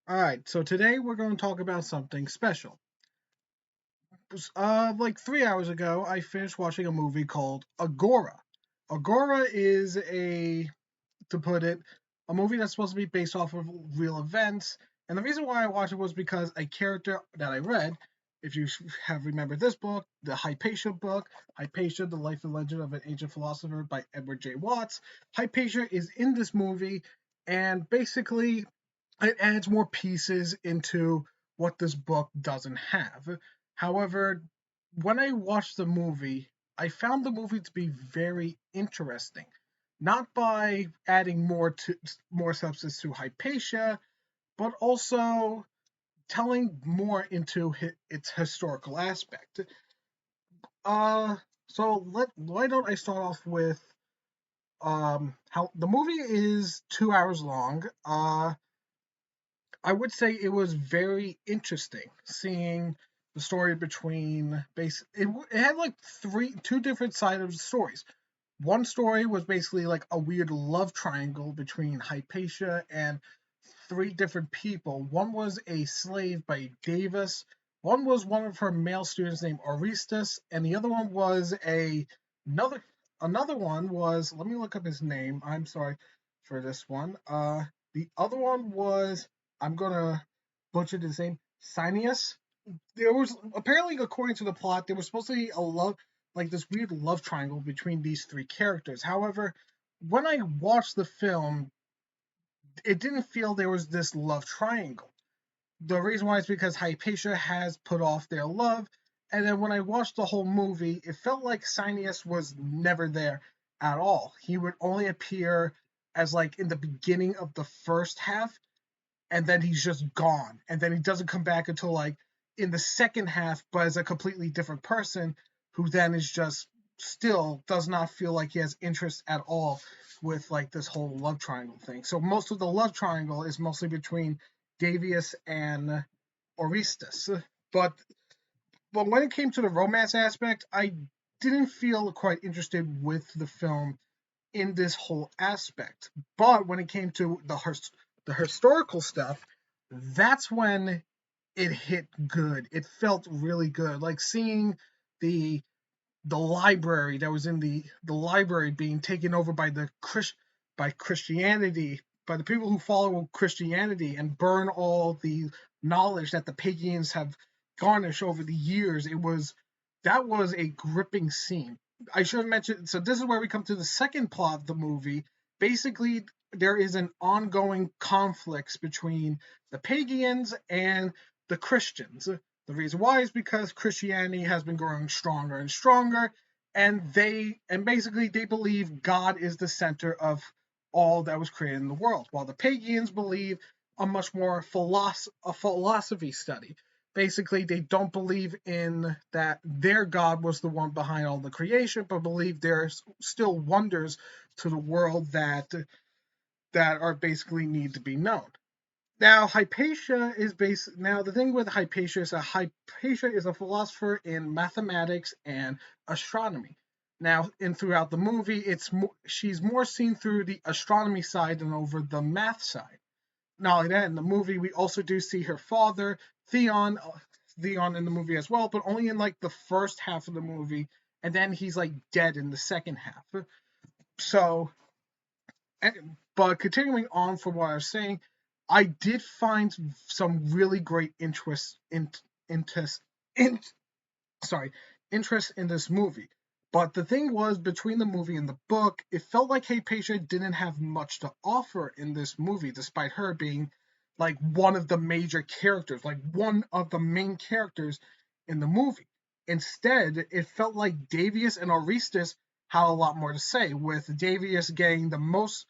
All right, so today we're going to talk about something special. Like 3 hours ago, I finished watching a movie called Agora. Agora is to put it, a movie that's supposed to be based off of real events. And the reason why I watched it was because a character that I read, if you have remembered this book, the Hypatia book, Hypatia, The Life and Legend of an Ancient Philosopher by Edward J. Watts, Hypatia is in this movie, and basically it adds more pieces into what this book doesn't have. However, when I watched the movie, I found the movie to be very interesting. Not by adding more substance to Hypatia, but also telling more into its historical aspect. Uh, so why don't I start off with how the movie is 2 hours long. I would say it was very interesting seeing the story between it had like two different sides of the stories. One story was basically like a weird love triangle between Hypatia and three different people. One was a slave by Davis, one was one of her male students named Orestes, and the other one was another another one was, let me look up his name. I'm sorry for this one. The other one was, I'm gonna butcher his name, Cineas. There was apparently, according to the plot, there was supposed to be a love, like this weird love triangle between these three characters. However, when I watched the film, it didn't feel there was this love triangle. The reason why is because Hypatia has put off their love, and then when I watched the whole movie, it felt like Cineas was never there at all. He would only appear as like in the beginning of the first half, and then he's just gone, and then he doesn't come back until like in the second half, but as a completely different person who then is just still does not feel like he has interest at all with like this whole love triangle thing. So most of the love triangle is mostly between Davius and Orestes. But but when it came to the romance aspect, I didn't feel quite interested with the film in this whole aspect. But when it came to the historical stuff, that's when it hit good. It felt really good, like seeing the the library that was in the library being taken over by by Christianity, by the people who follow Christianity, and burn all the knowledge that the pagans have garnished over the years. That was a gripping scene. I should have mentioned. So this is where we come to the second plot of the movie. Basically, there is an ongoing conflict between the pagans and the Christians. The reason why is because Christianity has been growing stronger and stronger, and basically they believe God is the center of all that was created in the world, while the pagans believe a much more a philosophy study. Basically, they don't believe in that their God was the one behind all the creation, but believe there's still wonders to the world that are basically need to be known. Now, Hypatia is based. Now, the thing with Hypatia is that Hypatia is a philosopher in mathematics and astronomy. Now, in throughout the movie, she's more seen through the astronomy side than over the math side. Not only that, in the movie, we also do see her father, Theon, Theon in the movie as well, but only in like the first half of the movie, and then he's like dead in the second half. So but continuing on from what I was saying, I did find some really great interest in sorry interest in this movie. But the thing was, between the movie and the book, it felt like Hypatia didn't have much to offer in this movie, despite her being like one of the major characters, like one of the main characters in the movie. Instead, it felt like Davius and Orestes had a lot more to say, with Davius getting the most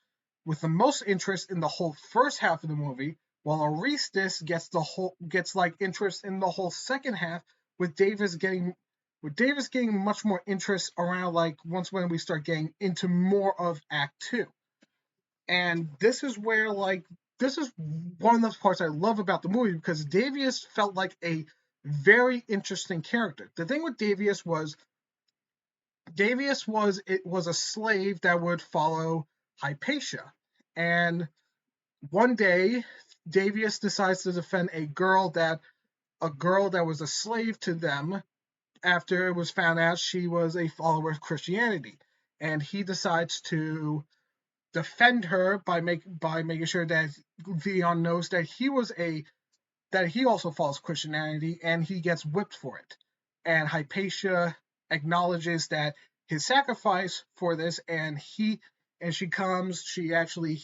interest in the whole first half of the movie, while Orestes gets like interest in the whole second half, with Davis getting much more interest around like once when we start getting into more of Act Two. And this is one of the parts I love about the movie, because Davius felt like a very interesting character. The thing with Davius was it was a slave that would follow Hypatia. And one day Davius decides to defend a girl that was a slave to them after it was found out she was a follower of Christianity, and he decides to defend her by making sure that Theon knows that he also follows Christianity, and he gets whipped for it. And Hypatia acknowledges that his sacrifice for this, and she actually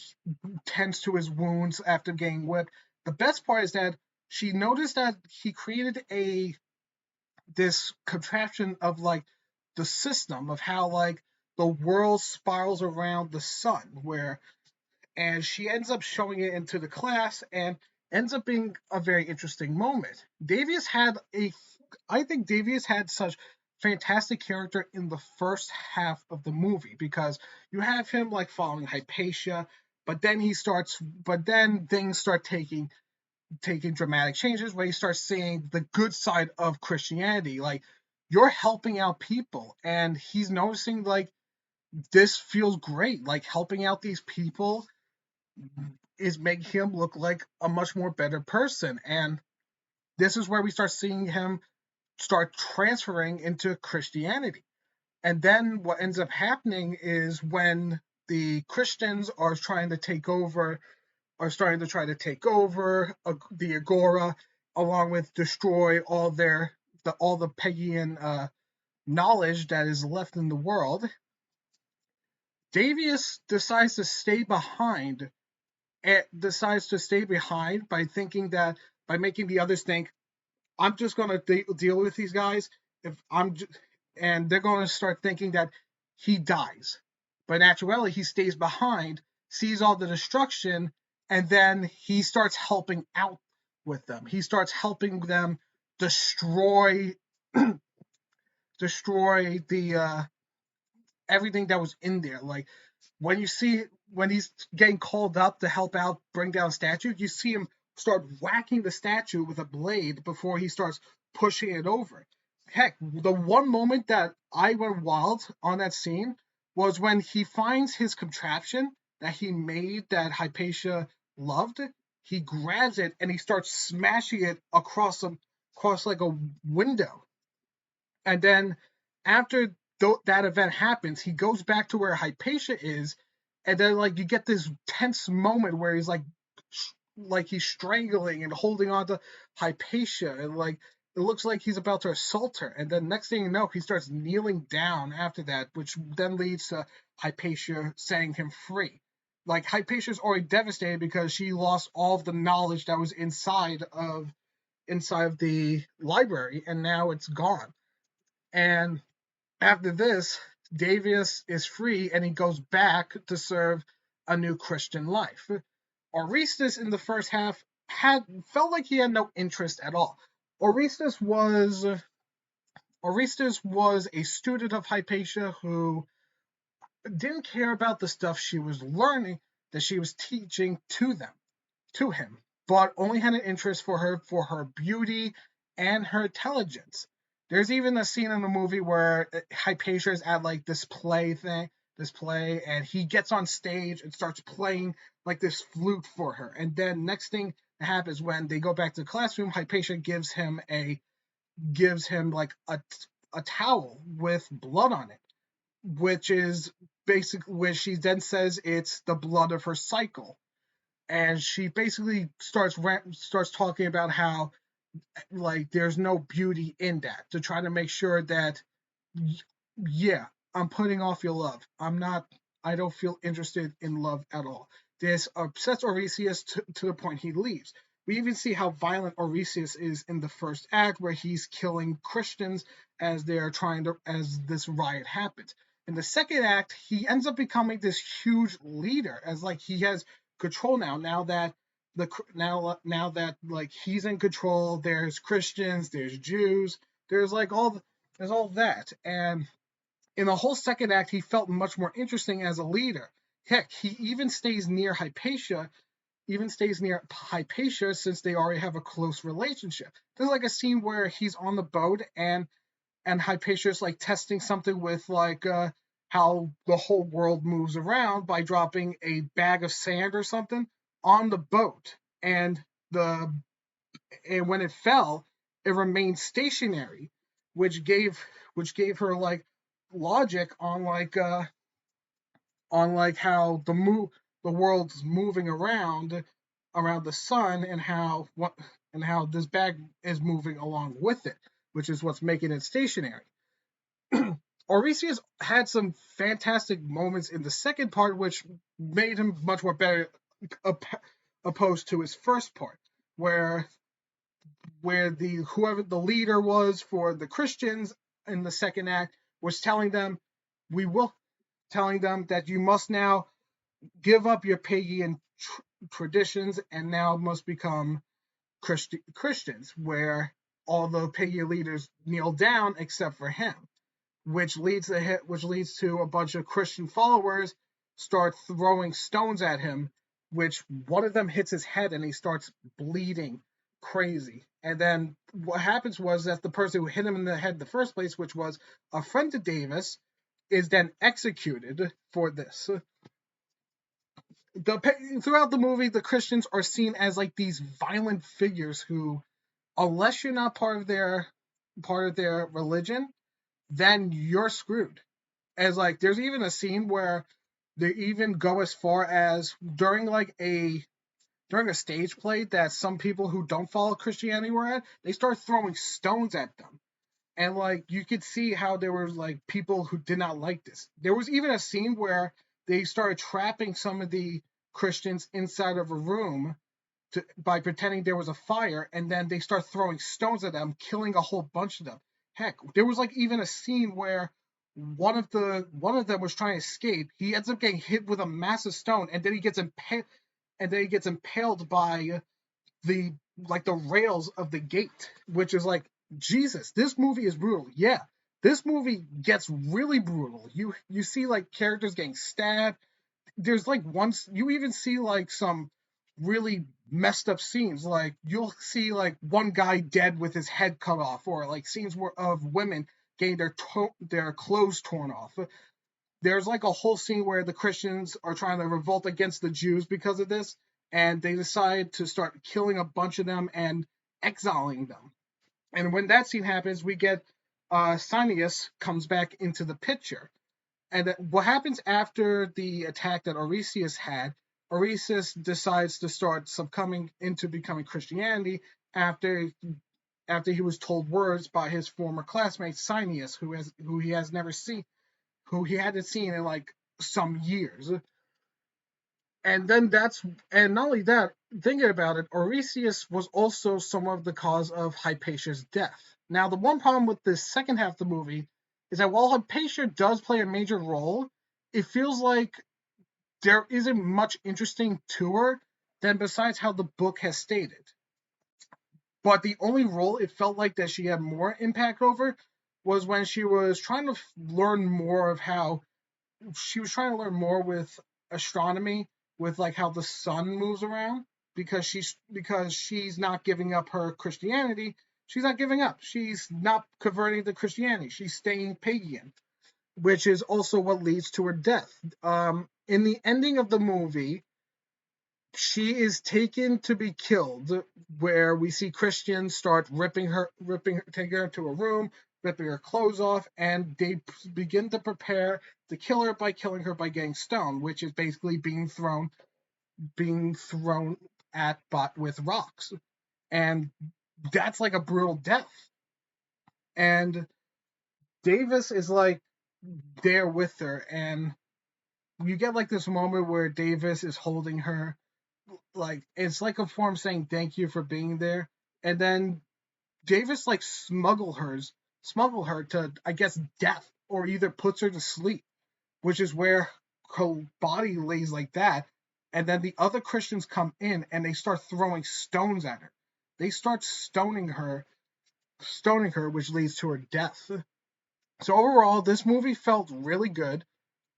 tends to his wounds after getting whipped. The best part is that she noticed that he created a this contraption of like the system of how like the world spirals around the sun, where and she ends up showing it into the class and ends up being a very interesting moment. I think Davius had such fantastic character in the first half of the movie because you have him like following Hypatia, but then things start taking dramatic changes where you start seeing the good side of Christianity. Like you're helping out people, and he's noticing like this feels great. Like helping out these people is making him look like a much more better person. And this is where we start seeing him start transferring into Christianity. And then what ends up happening is when the Christians are starting to try to take over the Agora, along with destroy all the pagan knowledge that is left in the world. Davius decides to stay behind by thinking that by making the others think I'm just going to deal with these guys if and they're going to start thinking that he dies. But in actuality, he stays behind, sees all the destruction, and then he starts helping out with them. He starts helping them destroy destroy the everything that was in there. Like when he's getting called up to help out bring down statues, you see him start whacking the statue with a blade before he starts pushing it over. Heck, the one moment that I went wild on that scene was when he finds his contraption that he made that Hypatia loved. He grabs it and he starts smashing it across like a window. And then after that event happens, he goes back to where Hypatia is, and then like you get this tense moment where he's like he's strangling and holding on to Hypatia, and like it looks like he's about to assault her. And then next thing you know, he starts kneeling down after that, which then leads to Hypatia setting him free. Like Hypatia's already devastated because she lost all of the knowledge that was inside of the library, and now it's gone. And after this, Davius is free and he goes back to serve a new Christian life. Orestes in the first half had felt like he had no interest at all. Orestes was Orestes was a student of Hypatia who didn't care about the stuff she was learning that she was teaching to him, but only had an interest for her beauty and her intelligence. There's even a scene in the movie where Hypatia is at like this play, and he gets on stage and starts playing like this flute for her. And then next thing that happens when they go back to the classroom, Hypatia gives him like a towel with blood on it, which is basically which she then says it's the blood of her cycle, and she basically starts talking about how like there's no beauty in that, to try to make sure that yeah, I'm putting off your love. I don't feel interested in love at all. This upsets Orpheus to the point he leaves. We even see how violent Orpheus is in the first act, where he's killing Christians as this riot happens. In the second act, he ends up becoming this huge leader, as like he has control now that like he's in control. There's Christians, there's Jews, there's all that. And in the whole second act, he felt much more interesting as a leader. Heck, he even stays near Hypatia since they already have a close relationship. There's like a scene where he's on the boat and Hypatia's like testing something with like how the whole world moves around by dropping a bag of sand or something on the boat. and the and when it fell, it remained stationary, which gave her like logic on like how the world's moving around the sun, and how this bag is moving along with it, which is what's making it stationary. Orpheus had some fantastic moments in the second part, which made him much more better opposed to his first part, where the whoever the leader was for the Christians in the second act was we will telling them that you must now give up your pagan traditions and now must become Christians, where all the pagan leaders kneel down except for him, which leads to a bunch of Christian followers start throwing stones at him, which one of them hits his head and he starts bleeding crazy. And then what happens was that the person who hit him in the head in the first place, which was a friend to Davis, is then executed for this. Throughout the movie, the Christians are seen as like these violent figures who, unless you're not part of their religion, then you're screwed. As like, there's even a scene where they even go as far as during a stage play that some people who don't follow Christianity were at, they start throwing stones at them. And like you could see how there were like people who did not like this. There was even a scene where they started trapping some of the Christians inside of a room by pretending there was a fire, and then they start throwing stones at them, killing a whole bunch of them. Heck, there was like even a scene where one of them was trying to escape. He ends up getting hit with a massive stone, and then he gets impaled by the rails of the gate, which is like, Jesus, this movie is brutal. Yeah, this movie gets really brutal. You see like characters getting stabbed. There's like once you even see like some really messed up scenes. Like you'll see like one guy dead with his head cut off, or like scenes of women getting their clothes torn off. There's like a whole scene where the Christians are trying to revolt against the Jews because of this, and they decide to start killing a bunch of them and exiling them. And when that scene happens, we get Sinius comes back into the picture. And what happens after the attack that Orpheus had? Orpheus decides to start succumbing into becoming Christianity after he was told words by his former classmate Sinius, who he has never seen, who he hadn't seen in like some years. And then not only that, thinking about it, Orpheus was also some of the cause of Hypatia's death. Now, the one problem with the second half of the movie is that while Hypatia does play a major role, it feels like there isn't much interesting to her than besides how the book has stated. But the only role it felt like that she had more impact over was when she was trying to learn more of how she was trying to learn more with astronomy, with like how the sun moves around, because she's not giving up her Christianity. She's not giving up. She's not converting to Christianity. She's staying pagan, which is also what leads to her death. In the ending of the movie, she is taken to be killed, where we see Christians start taking her to a room, ripping her clothes off, and they begin to prepare to kill her by killing her by getting stoned, which is basically being thrown at with rocks. And that's like a brutal death. And Davis is like there with her, and you get like this moment where Davis is holding her, like it's like a form saying thank you for being there. And then Davis like smuggle her to, I guess, death, or either puts her to sleep, which is where her body lays like that. And then the other Christians come in and they start throwing stones at her. They start stoning her, which leads to her death. So overall, this movie felt really good.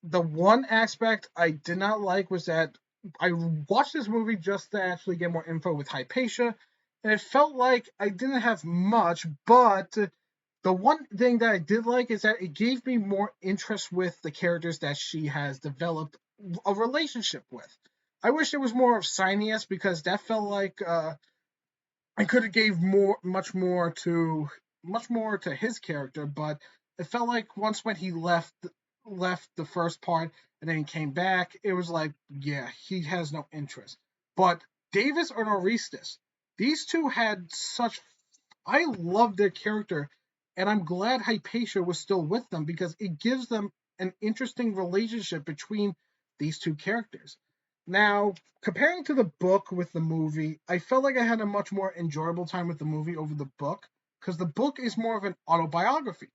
The one aspect I did not like was that I watched this movie just to actually get more info with Hypatia, and it felt like I didn't have much, but the one thing that I did like is that it gave me more interest with the characters that she has developed a relationship with. I wish it was more of Sinius because that felt like I could have gave much more to his character, but it felt like once when he left the first part and then he came back, it was like, yeah, he has no interest. But Davis or Orestes, these two had such I love their character, and I'm glad Hypatia was still with them because it gives them an interesting relationship between these two characters. Now, comparing to the book with the movie, I felt like I had a much more enjoyable time with the movie over the book because the book is more of an autobiography.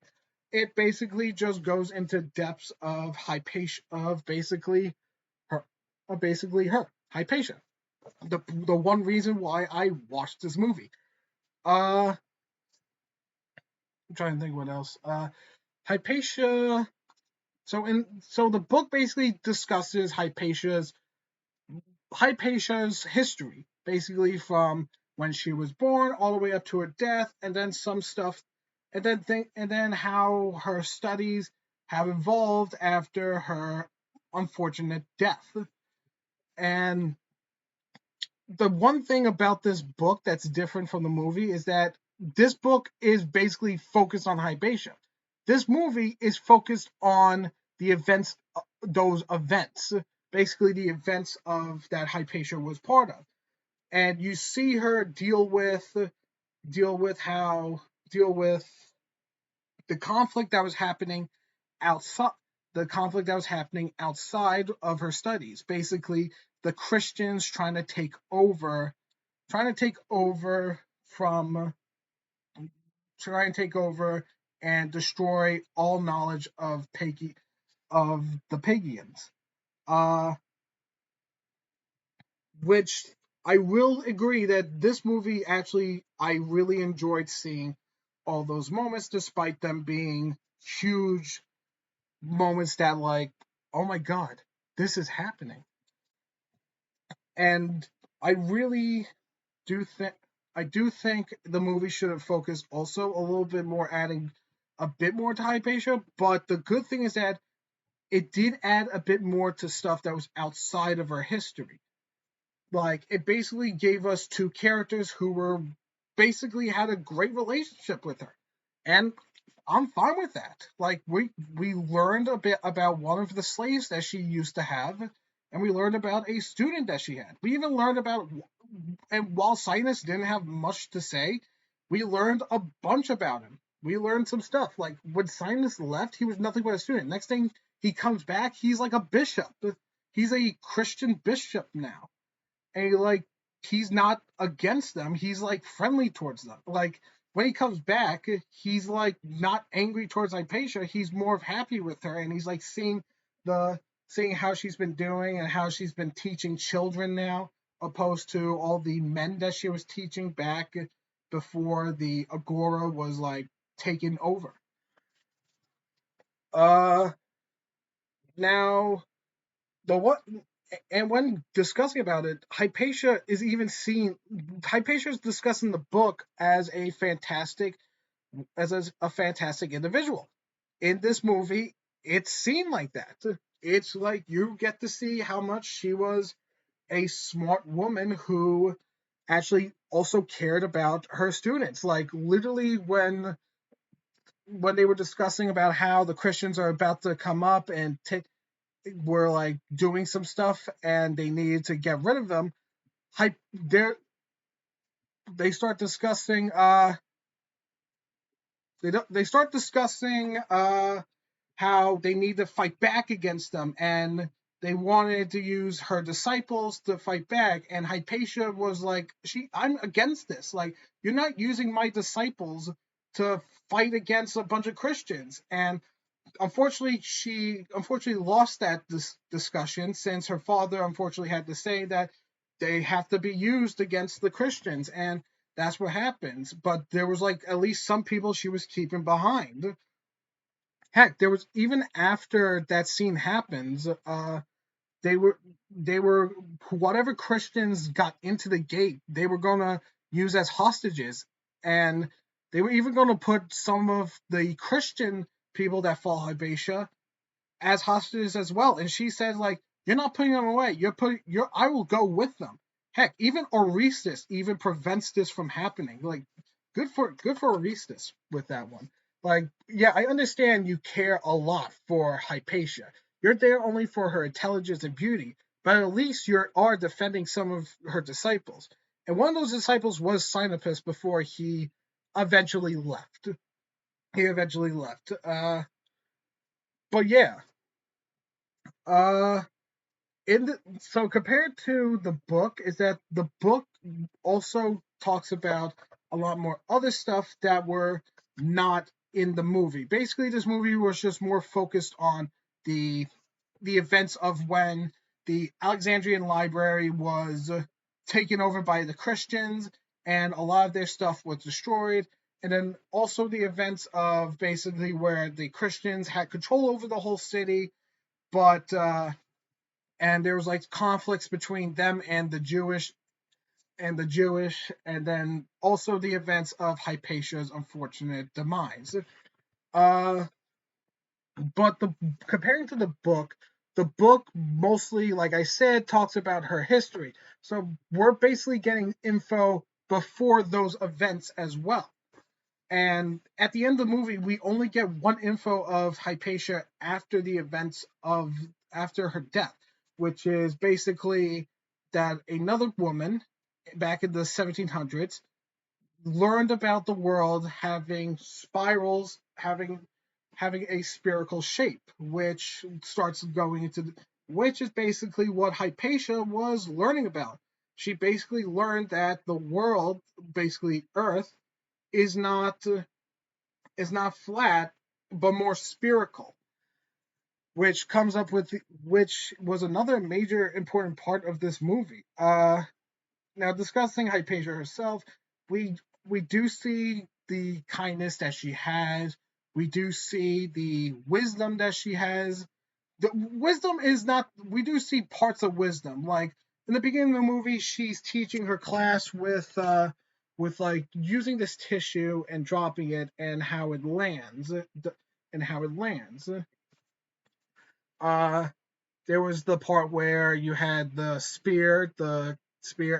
It basically just goes into depths of Hypatia, of her, basically her, Hypatia. The one reason why I watched this movie. Uh, I'm trying to think what else. Hypatia. So the book basically discusses Hypatia's history, basically from when she was born all the way up to her death, and then some stuff, and then how her studies have evolved after her unfortunate death. And the one thing about this book that's different from the movie is that this book is basically focused on Hypatia. This movie is focused on the events, those events, basically the events of that Hypatia was part of, and you see her deal with how deal with the conflict that was happening outside the conflict that was happening outside of her studies. Basically, the Christians trying to take over from try and take over and destroy all knowledge of the pagans. Uh, which I will agree that this movie actually I really enjoyed seeing all those moments, despite them being huge moments that like, oh my god, this is happening. And I really do think I do think the movie should have focused also a little bit more, adding a bit more to Hypatia. But the good thing is that it did add a bit more to stuff that was outside of her history. Like it basically gave us two characters who were basically had a great relationship with her, and I'm fine with that. Like we learned a bit about one of the slaves that she used to have, and we learned about a student that she had. We even learned about, and while Sinus didn't have much to say, we learned a bunch about him. We learned some stuff. Like when Sinus left, he was nothing but a student. Next thing he comes back, he's like a bishop. He's a Christian bishop now, and like he's not against them, he's like friendly towards them. Like when he comes back, he's like not angry towards Hypatia, he's more of happy with her, and he's like the seeing how she's been doing and how she's been teaching children now, opposed to all the men that she was teaching back before the Agora was like taken over. uh Now, the what and when discussing about it, Hypatia is discussed in the book as a fantastic individual. In this movie, it's seen like that. It's like you get to see how much she was a smart woman who actually also cared about her students. Like literally when they were discussing about how the Christians are about to come up and take were like doing some stuff and they needed to get rid of them, they they start discussing they start discussing how they need to fight back against them, and they wanted to use her disciples to fight back, and Hypatia was like, I'm against this. Like, you're not using my disciples to fight against a bunch of Christians. And she unfortunately lost that discussion, since her father unfortunately had to say that they have to be used against the Christians, and that's what happens. But there was like at least some people she was keeping behind. Heck, there was even after that scene happens, they were they were whatever Christians got into the gate, they were gonna use as hostages, and they were even gonna put some of the Christian people that follow Hypatia as hostages as well. And she said, like, You're not putting them away. You're I will go with them. Heck, even Orestes even prevents this from happening. Like, good for Orestes with that one. Like, yeah, I understand you care a lot for Hypatia. You're there only for her intelligence and beauty, but at least you are defending some of her disciples. And one of those disciples was Sinopus before he eventually left. He eventually left. But yeah, uh, so compared to the book, is that the book also talks about a lot more other stuff that were not in the movie. Basically, this movie was just more focused on the the events of when the Alexandrian library was taken over by the Christians and a lot of their stuff was destroyed. And then also the events of basically where the Christians had control over the whole city, but and there was like conflicts between them and then also the events of Hypatia's unfortunate demise. Uh, but the comparing to the book mostly, like I said, talks about her history. So we're basically getting info before those events as well. And at the end of the movie, we only get one info of Hypatia after the events of after her death, which is basically that another woman back in the 1700s learned about the world having spirals, having a spherical shape, which starts going into which is basically what Hypatia was learning about. She basically learned that the world, basically Earth, is not flat but more spherical, which was another major important part of this movie. Now discussing Hypatia herself, we we do see the kindness that she has. We do see the wisdom that she has. The wisdom is not. We do see parts of wisdom, like in the beginning of the movie, she's teaching her class with like using this tissue and dropping it and how it lands and how it lands. Uh, there was the part where you had the spear,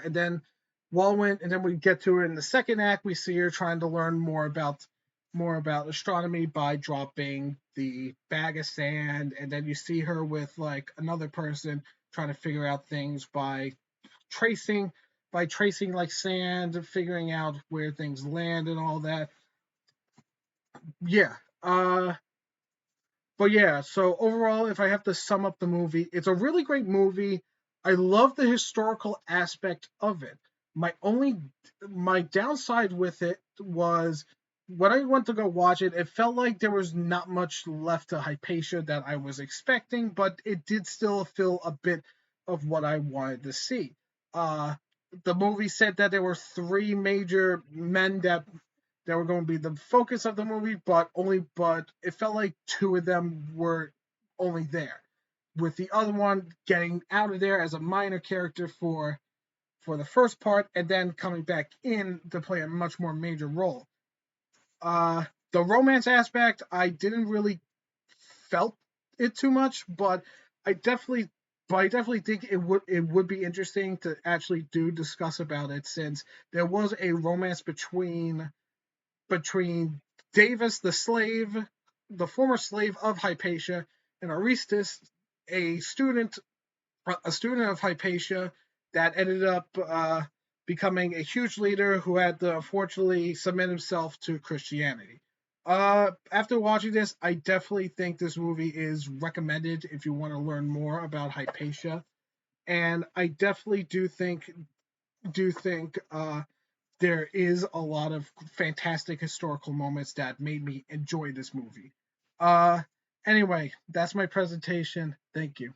and then and then we get to it in the second act. We see her trying to learn more about astronomy by dropping the bag of sand, and then you see her with like another person trying to figure out things tracing by tracing like sand, figuring out where things land and all that. Yeah. But yeah, so overall, if I have to sum up the movie, it's a really great movie. I love the historical aspect of it. My downside with it was when I went to go watch it, it felt like there was not much left to Hypatia that I was expecting, but it did still feel a bit of what I wanted to see. Uh, the movie said that there were three major men that were going to be the focus of the movie, but it felt like two of them were only there, with the other one getting out of there as a minor character for the first part, and then coming back in to play a much more major role. Uh, the romance aspect, I didn't really felt it too much, I definitely, but I definitely think it would be interesting to actually do discuss about it, since there was a romance between Davis, the former slave of Hypatia, and Orestes, a student, a student of Hypatia that ended up becoming a huge leader who had to unfortunately submit himself to Christianity. After watching this, I definitely think this movie is recommended if you want to learn more about Hypatia, and I definitely do think there is a lot of fantastic historical moments that made me enjoy this movie. Uh, anyway, that's my presentation. Thank you.